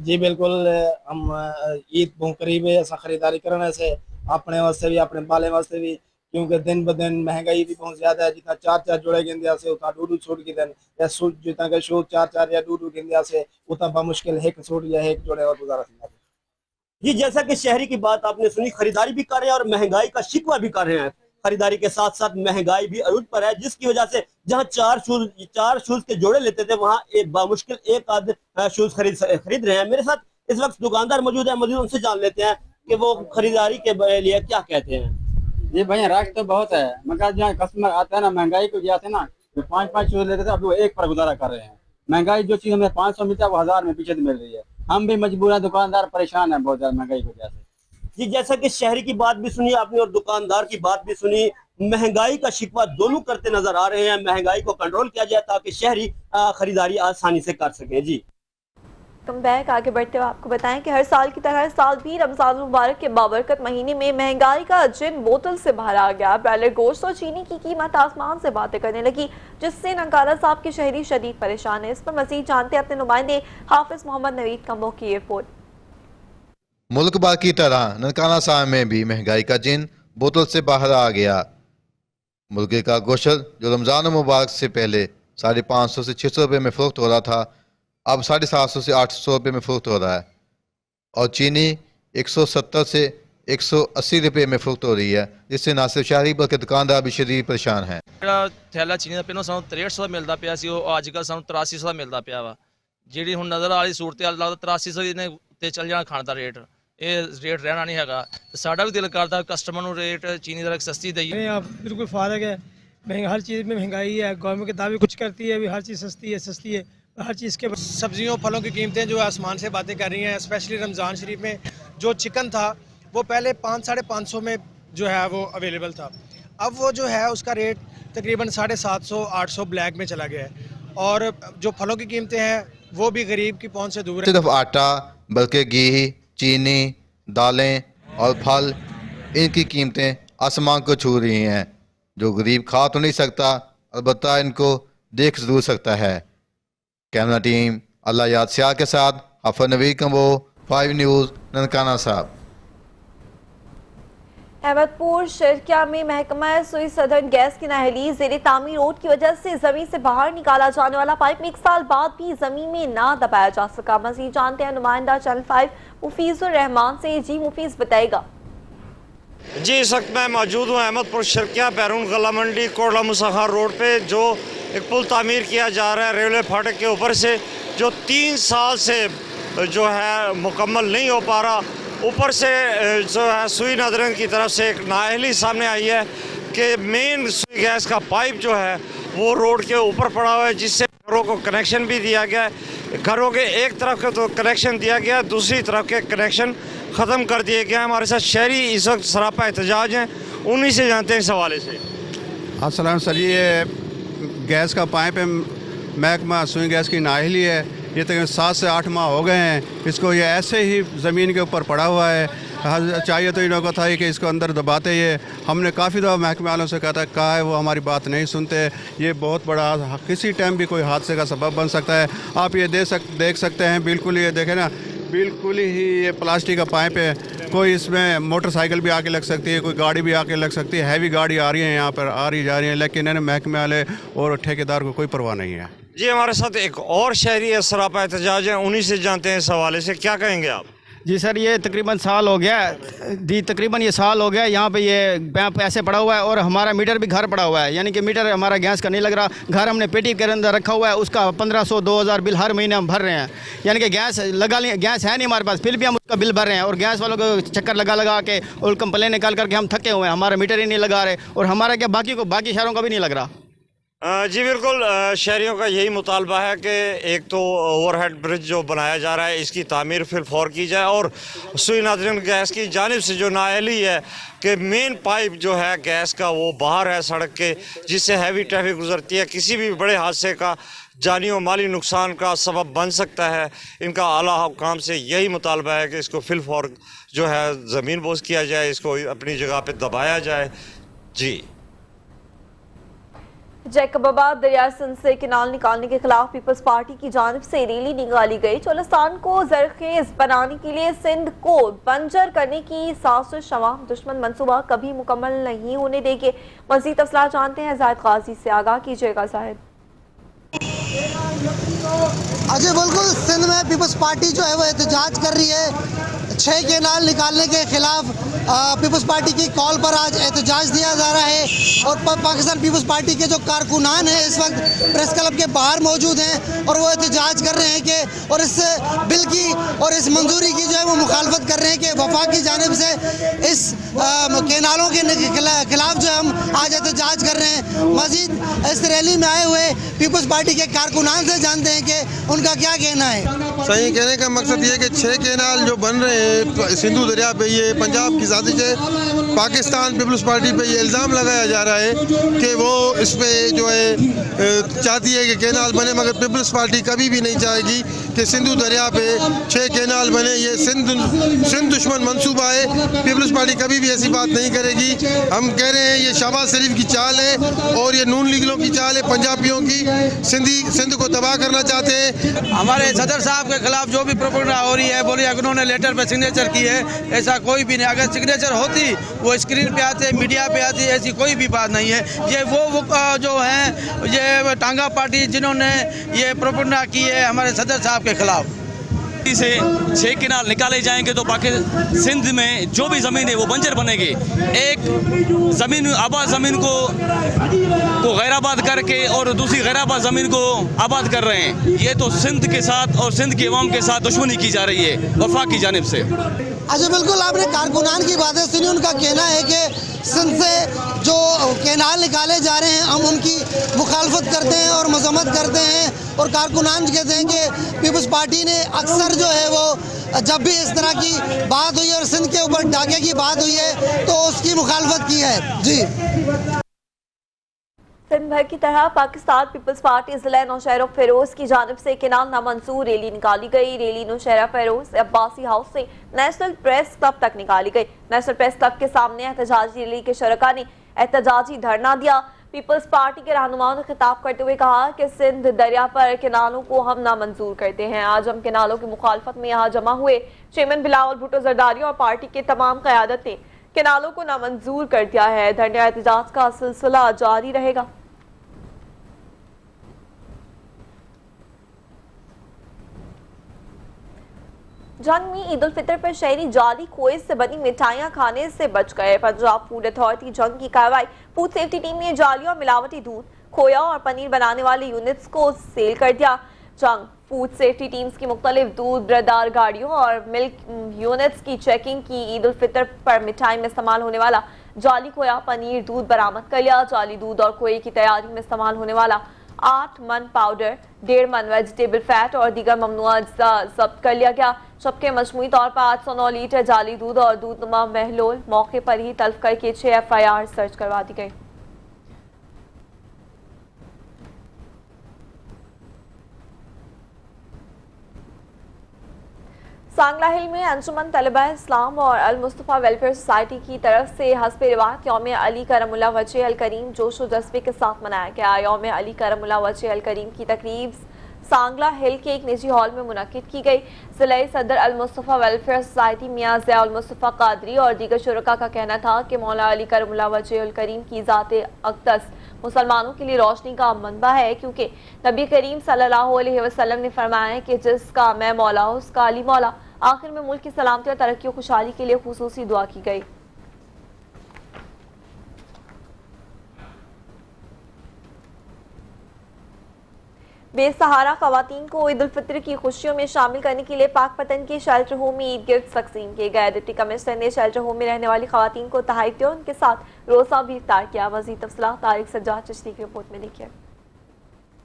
जी बिल्कुल, हम ईद बहुत करीब है, ऐसा खरीदारी करने से अपने वास्ते भी, अपने बाले वास्ते भी, क्योंकि दिन ब दिन महंगाई भी बहुत ज्यादा है। जितना 4 जोड़े गिंदिया से उतना 2 सूट की दिन या सूट जितना के शूज 4 या 2 गिंदिया से उतना मुश्किल एक सूट या एक जोड़े और गुजारा। जी जैसा कि शहरी की बात आपने सुनी, खरीदारी भी कर रहे हैं और महंगाई का शिकवा भी कर रहे हैं। खरीदारी के साथ साथ महंगाई भी अरूज पर है, जिसकी वजह से जहां चार शूज के जोड़े लेते थे वहां एक बामुश्किल एक आध शूज खरीद रहे हैं। मेरे साथ इस वक्त दुकानदार मौजूद है, उनसे जान लेते हैं कि वो खरीदारी के लिए क्या कहते हैं। जी भैया रश तो बहुत है, मगर जहाँ कस्टमर आता है ना, महंगाई की वजह से ना 5-5 शूज लेते थे, अब वो एक पर गुजारा कर रहे हैं। महंगाई जो चीज हमें 500 मिलता है वो 1000 में पीछे मिल रही है। हम भी मजबूर हैं, दुकानदार परेशान है बहुत ज्यादा महंगाई की वजह से। जी जैसा कि शहरी की बात भी सुनी आपने और दुकानदार की बात भी सुनी, महंगाई का शिकवा दोनों करते नजर आ रहे हैं। महंगाई को कंट्रोल किया जाए ताकि शहरी खरीदारी आसानी से कर सके। जी कम बैक आगे बढ़ते हुए आपको बताएं कि हर साल की तरह इस साल भी रमजान मुबारक के बाबरकत महीने में महंगाई का जिन बोतल से बाहर आ गया। ब्रॉयलर गोश्त और चीनी की कीमत आसमान से बातें करने लगी, जिससे ननकाना साहब के शहरी शदीद परेशान है। इस पर मजीद जानते अपने नुमाइंदे हाफिज मोहम्मद नवीद कम्बो की रिपोर्ट। मुल्क भर की तरह ननकाना साहब में भी महंगाई का जिन बोतल से बाहर आ गया। मुर्गे का गोश्त जो रमज़ान मुबारक से पहले 550 से 600 रुपये में फ़रोख्त हो रहा था, अब 750 से 800 रुपये में फ़रोख्त हो रहा है। और चीनी 170 से 180 रुपये में फ़रोख्त हो रही है, जिससे ना सिर्फ शहरी बल्कि दुकानदार भी शदीद परेशान हैं। थैला चीनी का पहलों सानू 6300 मिलता पिया सी, अजकल सानू 8300 मिलता पिया वा। जी हुण नज़र आ रही सूरत लगता 8300 ने उत्ते चल जाना खाने का रेट, ये रेट रहना नहीं है। साडा भी दिल करता कस्टमर को रेट चीनी जरा सस्ती दईए। आप बिल्कुल फारग है, हर चीज़ में महंगाई है। गवर्नमेंट के दावे कुछ करती है, अभी हर चीज़ सस्ती है हर चीज़ के। सब्जियों फलों की कीमतें जो आसमान से बातें कर रही हैं। स्पेशली रमज़ान शरीफ में जो चिकन था वो पहले 500-550 में जो है वो अवेलेबल था, अब वो जो है उसका रेट तकरीबन 750-800 ब्लैक में चला गया है। और जो फलों की कीमतें हैं वो भी गरीब की पहुंच से दूर है। सिर्फ आटा बल्कि घी, चीनी, दालें और फल, इनकी कीमतें आसमान को छू रही हैं। जो गरीब खा तो नहीं सकता, अलबत्ता इनको देख जरूर सकता है। कैमरा टीम अल्लाह याद सियाह के साथ हाफिज नवीद कम्बो, 5 न्यूज़, ननकाना साहब। अहमदपुर शर्किया में महकमा सुई सदर्न गैस की नाअहली ज़ेरे तामीर रोड की वजह से जमीन से बाहर निकाला जाने वाला पाइप 1 साल बाद भी जमीन में ना दबाया जा सका। मजीद जानते हैं नुमाइंदा चैनल 5 मुफीजुर रहमान से। जी मुफीज बताएगा। जी इस वक्त मैं मौजूद हूँ अहमदपुर शर्किया बैरून गला मंडी कोटला मुसहर रोड पे, जो एक पुल तामीर किया जा रहा है रेलवे फाटक के ऊपर से, जो 3 साल से जो है मुकम्मल नहीं हो पा रहा। ऊपर से जो है सुई नदरन की तरफ से एक नाअहली सामने आई है कि मेन सुई गैस का पाइप जो है वो रोड के ऊपर पड़ा हुआ है, जिससे घरों को कनेक्शन भी दिया गया है। घरों के एक तरफ का तो कनेक्शन दिया गया, दूसरी तरफ के कनेक्शन ख़त्म कर दिए गए। हमारे साथ शहरी इस वक्त सरापा एहतजाज हैं, उन्हीं से जानते हैं इस हवाले से। अस्सलाम सर, ये गैस का पाइप है, महकमा सुई गैस की नाअहली है। ये तकरीबन 7 से 8 माह हो गए हैं इसको, ये ऐसे ही ज़मीन के ऊपर पड़ा हुआ है। चाहिए तो इन लोगों को था कि इसको अंदर दबाते। ये हमने काफ़ी दफ़ा महकमे वालों से कहा है, वो हमारी बात नहीं सुनते। ये बहुत बड़ा किसी टाइम भी कोई हादसे का सबब बन सकता है। आप ये देख सकते हैं, बिल्कुल ये देखें ना, बिल्कुल ही ये प्लास्टिक का पाइप है। कोई इसमें मोटरसाइकिल भी आके लग सकती है, कोई गाड़ी भी आके लग सकती है। हैवी गाड़ी आ रही है यहाँ पर, आ रही जा रही है, लेकिन इन्हें महकमे वाले और ठेकेदार को कोई परवाह नहीं है। जी हमारे साथ एक और शहरी सरापा एहतजाज है, उन्हीं से जानते हैं इस हवाले से। क्या कहेंगे आप? जी सर, ये तकरीबन साल हो गया जी, तकरीबन ये साल हो गया यहाँ पे ये पैप ऐसे पड़ा हुआ है और हमारा मीटर भी घर पड़ा हुआ है। यानी कि मीटर हमारा गैस का नहीं लग रहा। घर हमने पेटी के अंदर रखा हुआ है, उसका 1500-2000 बिल हर महीने हम भर रहे हैं। यानी कि गैस गैस है नहीं हमारे पास, फिर भी हम उसका बिल भर रहे हैं। और गैस वालों को चक्कर लगा के और कंप्लेन निकाल करके हम थके हुए हैं। हमारा मीटर ही नहीं लगा रहे, और हमारा क्या बाकी शहरों का भी नहीं लग रहा। जी बिल्कुल, शहरियों का यही मुतालबा है कि एक तो ओवरहेड ब्रिज जो बनाया जा रहा है इसकी तामीर फिलफौर की जाए, और सुई नादरीन गैस की जानिब से जो नाअहली है कि मेन पाइप जो है गैस का वो बाहर है सड़क के, जिससे हैवी ट्रैफिक गुजरती है, किसी भी बड़े हादसे का जानी और माली नुकसान का सबब बन सकता है। इनका आला हुकाम से यही मुतालबा है कि इसको फिलफौर जो है ज़मीन बोझ किया जाए, इसको अपनी जगह पर दबाया जाए। जी जैकबाबाद दरिया सिंध से किनाल निकालने के खिलाफ पीपल्स पार्टी की जानिब से रैली निकाली गई। चोलिस्तान को जरखेज बनाने के लिए सिंध को बंजर करने की साजिश शवाम दुश्मन मंसूबा कभी मुकम्मल नहीं होने देंगे। मजीद तफसीलात जानते हैं जाहिद गाजी से। आगाह कीजिएगा जाहिद। अजय, बिल्कुल सिंध में पीपल्स पार्टी जो है वो एहतजाज कर रही है। 6 केनाल निकालने के खिलाफ पीपल्स पार्टी की कॉल पर आज एहतजाज दिया जा रहा है और पाकिस्तान पीपल्स पार्टी के जो कारकुनान हैं इस वक्त प्रेस क्लब के बाहर मौजूद हैं और वो एहतजाज कर रहे हैं कि और इस बिल की और इस मंजूरी की जो है वो मुखालफत कर रहे हैं कि वफाक की जानिब से इस केनालों के खिलाफ जो हम आज एहतजाज कर रहे हैं। मजीद इस रैली में आए हुए पीपल्स पार्टी के कारकुनान से जानते हैं कि उनका क्या कहना है। सही कहने का मकसद ये है कि 6 केनाल जो बन रहे हैं सिंधु दरिया पे, ये पंजाब की साजिश है। पाकिस्तान पीपल्स पार्टी पे ये इल्ज़ाम लगाया जा रहा है कि वो इस पे जो है चाहती है कि केनाल बने, मगर पीपल्स पार्टी कभी भी नहीं चाहेगी कि सिंधु दरिया पे 6 केनाल बने। ये सिंध दुश्मन मंसूबा है, पीपल्स पार्टी कभी भी ऐसी बात नहीं करेगी। हम कह रहे हैं ये शहबाज शरीफ की चाल है और ये नून लीगलों की चाल है, पंजाबियों की। सिंध को तबाह करना चाहते हैं। हमारे सदर साहब के खिलाफ जो भी प्रोपेगेंडा हो रही है, बोलिए उन्होंने लेटर पे सिग्नेचर की है, ऐसा कोई भी नहीं। अगर सिग्नेचर होती वो स्क्रीन पे आते, मीडिया पे आती, ऐसी कोई भी बात नहीं है। ये वो जो हैं ये टांगा पार्टी जिन्होंने ये प्रोपेगेंडा की है हमारे सदर साहब के खिलाफ। से 6 केनाल निकाले जाएंगे तो पाकिस्तान सिंध में जो भी ज़मीन है वो बंजर बनेगी। एक ज़मीन आबाद ज़मीन को गैराबाद करके और दूसरी गैराबाद ज़मीन को आबाद कर रहे हैं। ये तो सिंध के साथ और सिंध के अवाम के साथ दुश्मनी की जा रही है वफाक की जानिब से। अच्छा, बिल्कुल आपने कारकुनान की बातें सुनी। उनका कहना है कि सिंध से जो केनाल निकाले जा रहे हैं हम उनकी मुखालफत करते हैं और मजम्मत करते हैं। और कारकुनान कहते हैं कि पीपल्स पार्टी ने अक्सर जो है वो जब भी इस तरह की बात हुई और सिंध के ऊपर डाके की बात हुई है तो उसकी मुखालफत की है। जी, सिंध भर की तरह पाकिस्तान पीपल्स पार्टी जिला नौशहरा फेरोज की जानिब से केनाल नामंजूर रैली निकाली गई। रैली नौशहरा फेरोज अब्बासी हाउस से नेशनल प्रेस क्लब तक निकाली गई। नेशनल प्रेस क्लब के सामने एहतजाजी रैली के शरका ने एहतजाजी धरना दिया। पीपल्स पार्टी के रहनुमाओं ने खिताब करते हुए कहा कि सिंध दरिया पर केनालों को हम नामंजूर करते हैं। आज हम केनालों की मुखालफत में यहाँ जमा हुए। चेयरमैन बिलावल भुट्टो जरदारी और पार्टी के तमाम क़यादत ने केनालों को नामंजूर कर दिया है। धरना एहतजाज का सिलसिला जारी रहेगा। जंग में ईद उल फितर पर शहरी जाली खोए से बनी मिठाइयां खाने से बच गए। पंजाब फूड अथॉरिटी जंग की कार्रवाई। फूड सेफ्टी टीम ने जाली और मिलावटी दूध, खोया और पनीर बनाने वाले यूनिट्स को सील कर दिया। जंग फूड सेफ्टी टीम्स की मुख्तलिफ दूध बरदार गाड़ियों और मिल्क यूनिट्स की चेकिंग की। ईद उल फितर पर मिठाई में इस्तेमाल होने वाला जाली खोया, पनीर, दूध बरामद कर लिया। जाली दूध और खोए की तैयारी में इस्तेमाल होने वाला 8 मन पाउडर, 1.5 मन वेजिटेबल फैट और दीगर ममनुआ अज्जा जब्त कर लिया गया। जबकि मजमूई तौर पर 809 लीटर जाली दूध और दूधनुमा महलोल मौके पर ही तल्फ करके 6 FIR दर्ज करवा दी गई। सांगला हिल में अंजुमन तलबा इस्लाम और अल मुस्तफ़ा वेलफेयर सोसाइटी की तरफ से हस्बे रिवायत यौम अली करमुल्लाह वजह अल करीम जोश व जज्बे के साथ मनाया गया। यौम अली करमुल्लाह वजह अल करीम की तकरीब सांगला हिल के एक निजी हॉल में मुनक्किद की गई। जिला सदर अल मुस्तफ़ा वेलफेयर सोसाइटी मियां ज़िया उल मुस्तफ़ा कादरी और दीगर शुरका का कहना था कि मौला अली करमुल्लाह वजह अल करीम की ज़ात अक़दस मुसलमानों के लिए रोशनी का मनबा है, क्योंकि नबी करीम सल्लल्लाहु अलैहि वसल्लम ने फरमाया कि जिसका मैं मौला हूँ उसका अली मौला। आखिर में मुल्क की सलामती और तरक्की और खुशहाली के लिए खुसूसी दुआ की गई। बेसहारा खवातीन को ईद उल फितर की खुशियों में शामिल करने के लिए पाकपतन के शेल्टर होम में ईद गिफ्ट तकसीम किए गए। डिप्टी कमिश्नर ने शेल्टर होम में रहने वाली खवातीन को तोहफे दिए और उनके साथ रोज़ा भी इफ्तार किया। मज़ीद तफसीलात तारिक सज्जाद चिश्ती की रिपोर्ट में देखिए।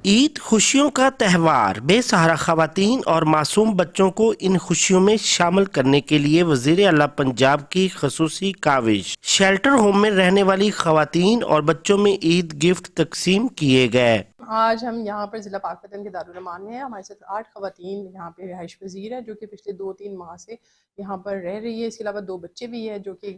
ईद खुशियों का त्यौहार, बेसहारा खवातीन और मासूम बच्चों को इन खुशियों में शामिल करने के लिए वज़ीर आला पंजाब की खसूसी काविश। शेल्टर होम में रहने वाली खवातीन और बच्चों में ईद गिफ्ट तकसीम किए गए। आज हम यहाँ पर ज़िला पाकपतन के दारुल अमान में हैं। हमारे साथ 8 खवातीन यहाँ पे रिहाइश पजीर है जो कि पिछले 2-3 माह से यहाँ पर रह रही है। इसके अलावा 2 बच्चे भी हैं जो कि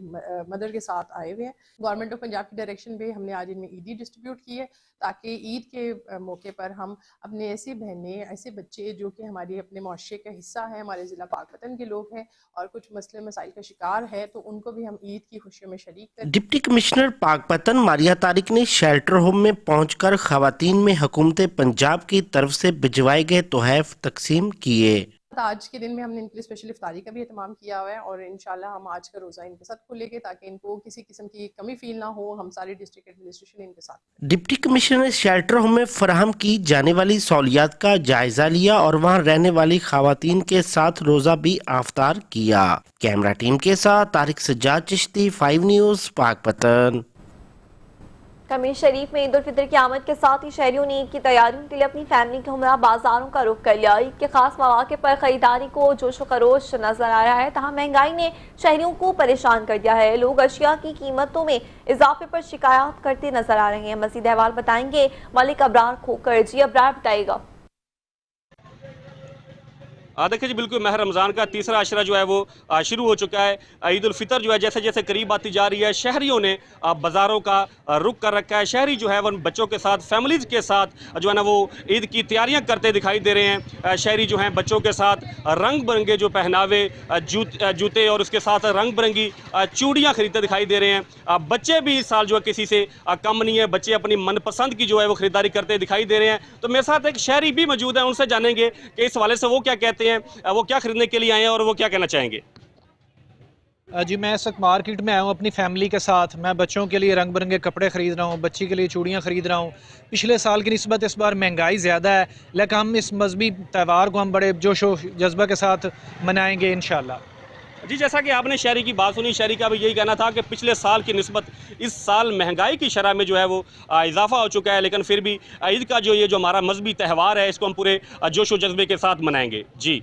मदर के साथ आए हुए हैं। गवर्नमेंट ऑफ पंजाब की डायरेक्शन पे हमने आज इनमें ईदी डिस्ट्रीब्यूट की है ताकि ईद के मौके पर हम अपने ऐसी बहनें, ऐसे बच्चे जो कि हमारे अपने मुआशरे का हिस्सा हैं, हमारे ज़िला पाकपतन के लोग हैं और कुछ मसले मसाइल का शिकार है, तो उनको भी हम ईद की खुशियों में शरीक करें। डिप्टी कमिश्नर पाकपतन मारिया तारिक ने शेल्टर होम में पहुंचकर खवातीन में हुकूमत पंजाब की तरफ से भिजवाए गए तोहफ़े तकसीम किए। आज के दिन में हमने इनके लिए स्पेशल इफ्तारी का भी एहतमाम किया हुआ है और इंशाल्लाह हम आज का रोज़ा इनके साथ खुलेंगे ताकि इनको किसी किस्म की कमी फील ना हो। हम सारी डिस्ट्रिक्ट एडमिनिस्ट्रेशन इनके साथ। डिप्टी कमिश्नर ने शेल्टर होम में फराहम की जाने वाली सहूलियात का जायजा लिया और वहां रहने वाली खवातीन के साथ रोजा भी आफ्तार किया। कैमरा टीम के साथ तारिक सज्जाद चिश्ती, 5 न्यूज़, पाकपतन। कमीर शरीफ में ईद उल फितर की आमद के साथ ही शहरियों ने ईद की तैयारियों के लिए अपनी फैमिली के हमरा बाजारों का रुख कर लिया। ईद के खास मौके पर खरीदारी को जोश व खरोश नजर आ रहा है, तहाँ महंगाई ने शहरियों को परेशान कर दिया है। लोग अशिया की कीमतों में इजाफे पर शिकायत करते नजर आ रहे हैं। मजीद अहवाल बताएंगे मलिक अबरार खोकर। जी अबरार बताएगा। देखिए जी, बिल्कुल माह रमज़ान का तीसरा अशरा जो है वो शुरू हो चुका है। ईद उल फितर जो है जैसे जैसे करीब आती जा रही है, शहरियों ने बाज़ारों का रुख कर रखा है। शहरी जो है वो बच्चों के साथ, फैमिलीज़ के साथ जो है ना वो ईद की तैयारियां करते दिखाई दे रहे हैं। शहरी जो हैं बच्चों के साथ रंग बिरंगे जो पहनावे, जूते और उसके साथ रंग बिरंगी चूड़ियाँ खरीदते दिखाई दे रहे हैं। बच्चे भी इस साल जो है किसी से कम नहीं है, बच्चे अपनी मनपसंद की जो है वो ख़रीदारी करते दिखाई दे रहे हैं। तो मेरे साथ एक शहरी भी मौजूद है, उनसे जानेंगे कि इस हवाले से वो क्या कहते हैं, वो क्या खरीदने के लिए आए हैं और वो क्या कहना चाहेंगे। जी, मैं इस वक्त मार्केट में आया हूँ अपनी फैमिली के साथ। मैं बच्चों के लिए रंग बिरंगे कपड़े ख़रीद रहा हूँ, बच्ची के लिए चूड़ियाँ ख़रीद रहा हूँ। पिछले साल की निस्बत इस बार महंगाई ज़्यादा है, लेकिन हम इस मजहबी त्यौहार को हम बड़े जोश व जज्बा के साथ मनाएंगे इंशाल्लाह। जी, जैसा कि आपने शहरी की बात सुनी, शहरी का भी यही कहना था कि पिछले साल की निस्बत इस साल महंगाई की शरह में जो है वो इजाफा हो चुका है, लेकिन फिर भी ईद का जो ये जो हमारा मजहबी त्यौहार है इसको हम पूरे जोश व जज्बे के साथ मनाएंगे। जी।